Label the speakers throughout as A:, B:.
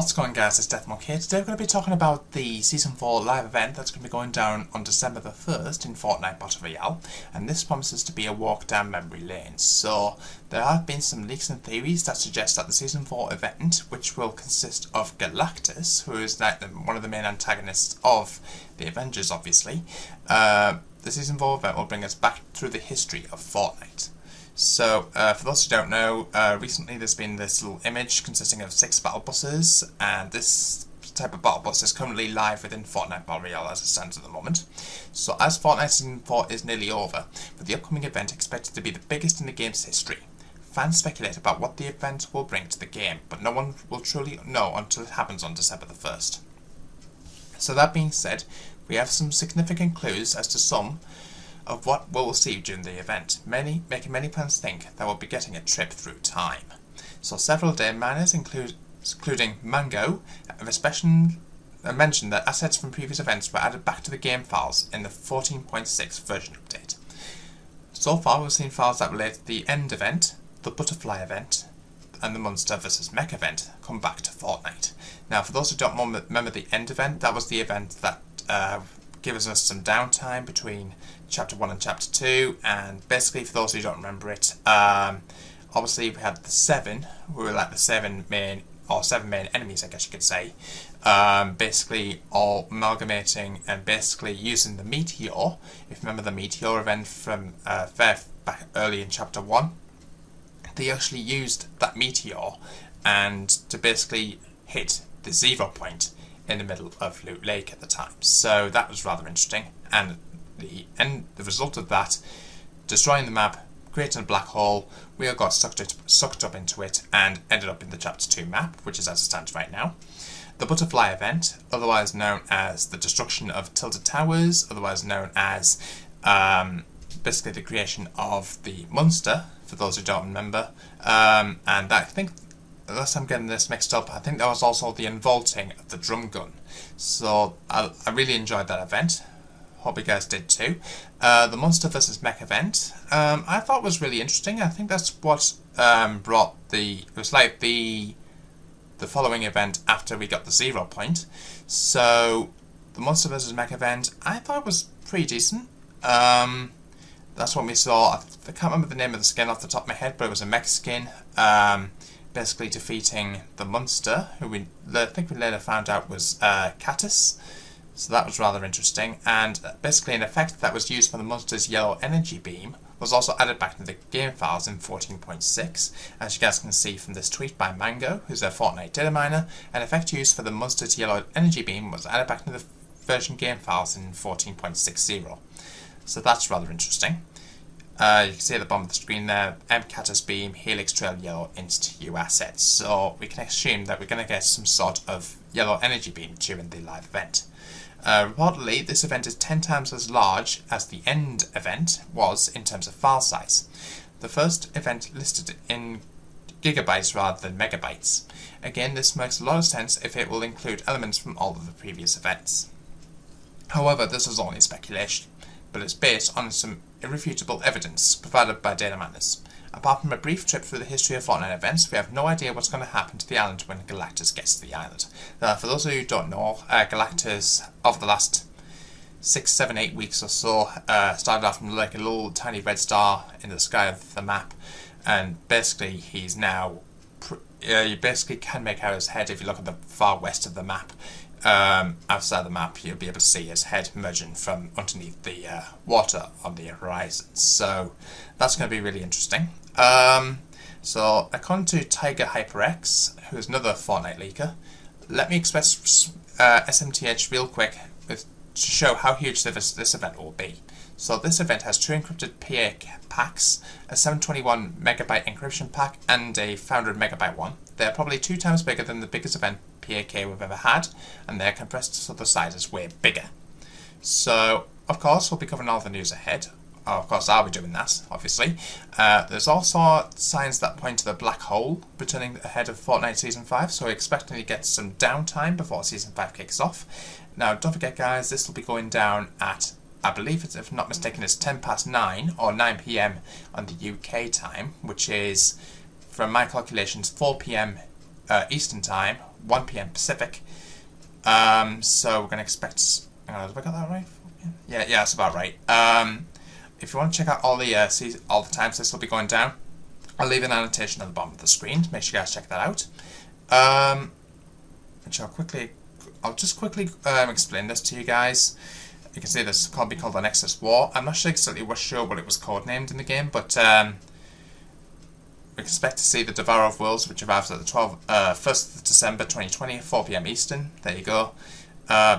A: What's going on, guys? It's Deathmark here. Today we're going to be talking about the Season 4 live event that's going to be going down on December the 1st in Fortnite Battle Royale, and this promises to be a walk down memory lane. So there have been some leaks and theories that suggest that the Season 4 event, which will consist of Galactus, who is like one of the main antagonists of the Avengers obviously, the Season 4 event will bring us back through the history of Fortnite. So, for those who don't know, recently there's been this little image consisting of 6 battle buses, and this type of battle bus is currently live within Fortnite Battle Royale as it stands at the moment. So as Fortnite Season 4 is nearly over, with the upcoming event expected to be the biggest in the game's history, fans speculate about what the event will bring to the game, but no one will truly know until it happens on December the 1st. So that being said, we have some significant clues as to some of what we'll see during the event, making many fans think that we'll be getting a trip through time. So several data miners, including Mango, have especially mentioned that assets from previous events were added back to the game files in the 14.6 version update. So far we've seen files that relate to the End event, the Butterfly event, and the Monster vs Mech event come back to Fortnite. Now, for those who don't remember the End event, that was the event that gives us some downtime between Chapter 1 and Chapter 2, and basically, for those who don't remember it, obviously we had the 7, who were like the 7 main enemies, I guess you could say, basically all amalgamating and basically using the Meteor. If you remember the Meteor event from back early in Chapter 1, they actually used that Meteor and to basically hit the 0 point in the middle of Loot Lake at the time. So that was rather interesting, and the result of that, destroying the map, creating a black hole, we all got sucked up into it and ended up in the Chapter 2 map, which is as it stands right now. The Butterfly event, otherwise known as the destruction of Tilted Towers, otherwise known as basically the creation of the Monster, for those who don't remember, and that, I think, unless I'm getting this mixed up, I think that was also the unvaulting of the drum gun. So I really enjoyed that event. Hope you guys did too. The Monster vs Mech event, I thought was really interesting. I think that's what brought it was like the following event after we got the 0 point. So the Monster vs Mech event, I thought was pretty decent. That's what we saw. I can't remember the name of the skin off the top of my head, but it was a mech skin. Basically defeating the Monster, who I think we later found out was Galactus. So that was rather interesting, and basically an effect that was used for the Monster's yellow energy beam was also added back into the game files in 14.6. As you guys can see from this tweet by Mango, who's a Fortnite data miner, an effect used for the Monster's yellow energy beam was added back into the version game files in 14.60. So that's rather interesting. You can see at the bottom of the screen there, Galactus beam, Helix Trail yellow Insta-U assets. So we can assume that we're going to get some sort of yellow energy beam during the live event. Reportedly, this event is 10 times as large as the End event was in terms of file size. The first event listed in gigabytes rather than megabytes. Again, this makes a lot of sense if it will include elements from all of the previous events. However, this is only speculation, but it's based on some irrefutable evidence provided by data miners. Apart from a brief trip through the history of Fortnite events, we have no idea what's going to happen to the island when Galactus gets to the island. For those of you who don't know, Galactus, over the last 6, 7, 8 weeks or so, started off from like a little tiny red star in the sky of the map, and basically he's now, you basically can make out his head if you look at the far west of the map. Outside the map, you'll be able to see his head emerging from underneath the water on the horizon. So that's going to be really interesting. So according to Tiger HyperX, who's another Fortnite leaker, let me express SMTH real quick to show how huge this event will be. So this event has 2 encrypted PA packs, a 721 megabyte encryption pack, and a 500 megabyte one. They're probably 2 times bigger than the biggest event PAK we've ever had, and they're compressed so the size is way bigger. So, of course, we'll be covering all the news ahead. Of course, I'll be doing that, obviously. There's also signs that point to the black hole returning ahead of Fortnite Season 5, so we're expecting to get some downtime before Season 5 kicks off. Now, don't forget, guys, this will be going down at, I believe, if I'm not mistaken, it's 9 or 9 PM on the UK time, which is, from my calculations, 4 PM Eastern Time, 1 p.m. Pacific. So we're going to expect... Hang on, have I got that right? Yeah, that's about right. If you want to check out all the times this will be going down, I'll leave an annotation at the bottom of the screen. Make sure you guys check that out. Which I'll just quickly explain this to you guys. You can see this can be called the Nexus War. I'm not exactly sure what it was codenamed in the game, but we expect to see the Devourer of Worlds, which arrives at the 1st of December 2020, 4 p.m. Eastern. There you go.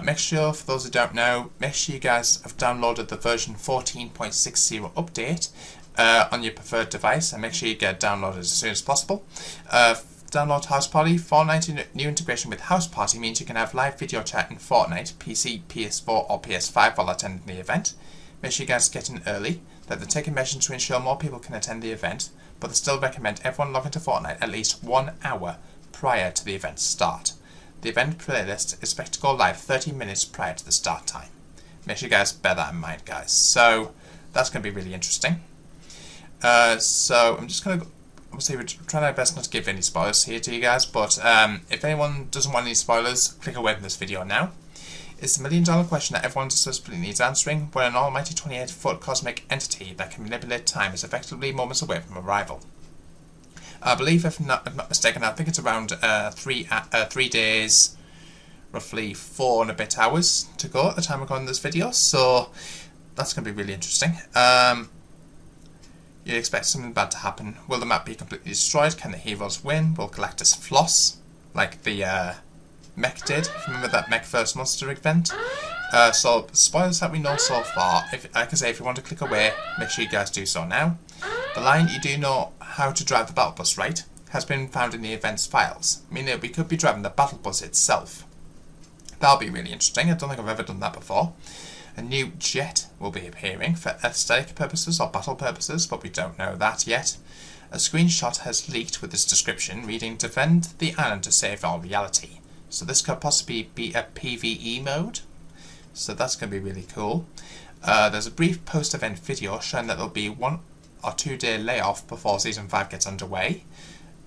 A: Make sure, for those who don't know, make sure you guys have downloaded the version 14.60 update on your preferred device, and make sure you get it downloaded as soon as possible. Download House Party. Fortnite new integration with House Party means you can have live video chat in Fortnite, PC, PS4 or PS5 while attending the event. Make sure you guys get in early, that they're taking measures to ensure more people can attend the event, but they still recommend everyone log into Fortnite at least 1 hour prior to the event's start. The event playlist is expected to go live 30 minutes prior to the start time. Make sure you guys bear that in mind, guys. So that's going to be really interesting. So I'm just going to... Obviously, we're trying our best not to give any spoilers here to you guys, but if anyone doesn't want any spoilers, click away from this video now. It's the $1,000,000 question that everyone desperately needs answering, when an almighty 28-foot cosmic entity that can manipulate time is effectively moments away from arrival. I believe, if I'm not mistaken, I think it's around 3 days, roughly 4 and a bit hours to go at the time of recording this video, so that's going to be really interesting. You expect something bad to happen. Will the map be completely destroyed? Can the heroes win? Will Galactus floss, like the mech did? Remember that mech first monster event? So, spoilers that we know so far. Like I say, if you want to click away, make sure you guys do so now. The line, "You do know how to drive the battle bus, right?" has been found in the event's files, meaning that we could be driving the battle bus itself. That'll be really interesting. I don't think I've ever done that before. A new jet will be appearing for aesthetic purposes or battle purposes, but we don't know that yet. A screenshot has leaked with this description reading, "Defend the island to save our reality." So this could possibly be a PvE mode. So that's going to be really cool. There's a brief post-event video showing that there'll be 1 or 2 day layoff before Season 5 gets underway.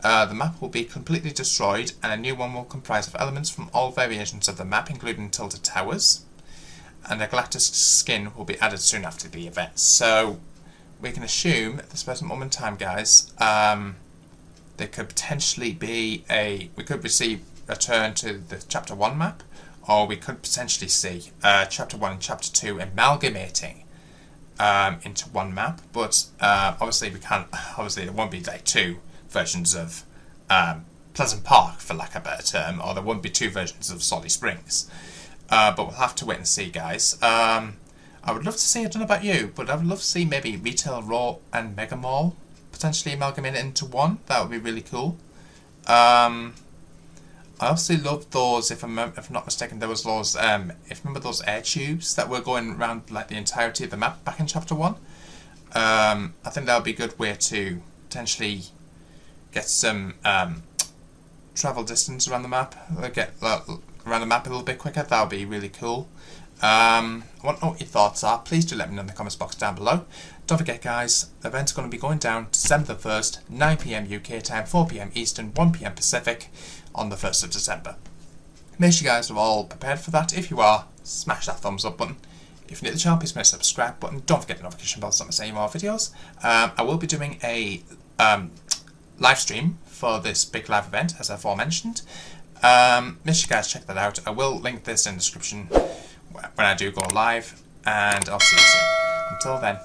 A: The map will be completely destroyed, and a new one will comprise of elements from all variations of the map, including tilted towers. And a Galactus skin will be added soon after the event. So we can assume at this present moment in time, guys, there could potentially be we could receive a return to the Chapter 1 map, or we could potentially see Chapter 1 and Chapter 2 amalgamating into one map. But obviously we can't. Obviously there won't be like 2 versions of Pleasant Park, for lack of a better term, or there won't be 2 versions of Solid Springs. But we'll have to wait and see, guys. I would love to see, I don't know about you, but I would love to see maybe Retail Row and Mega Mall potentially amalgamated into one. That would be really cool. I obviously love those, if I'm not mistaken, there was those, if you remember those air tubes that were going around like the entirety of the map back in Chapter 1. I think that would be a good way to potentially get some travel distance around the map, around the map a little bit quicker. That would be really cool. I want to know what your thoughts are. Please do let me know in the comments box down below. Don't forget, guys, the event's going to be going down December the 1st, 9 p.m. UK time, 4 p.m. Eastern, 1 p.m. Pacific on the 1st of December. Make sure you guys are all prepared for that. If you are, smash that thumbs up button. If you're new to the channel, please smash the subscribe button. Don't forget the notification bell so I don't miss any more videos. I will be doing a live stream for this big live event, as aforementioned. Make sure you guys check that out. I will link this in the description when I do go live, and I'll see you soon. Until then,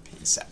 A: peace out.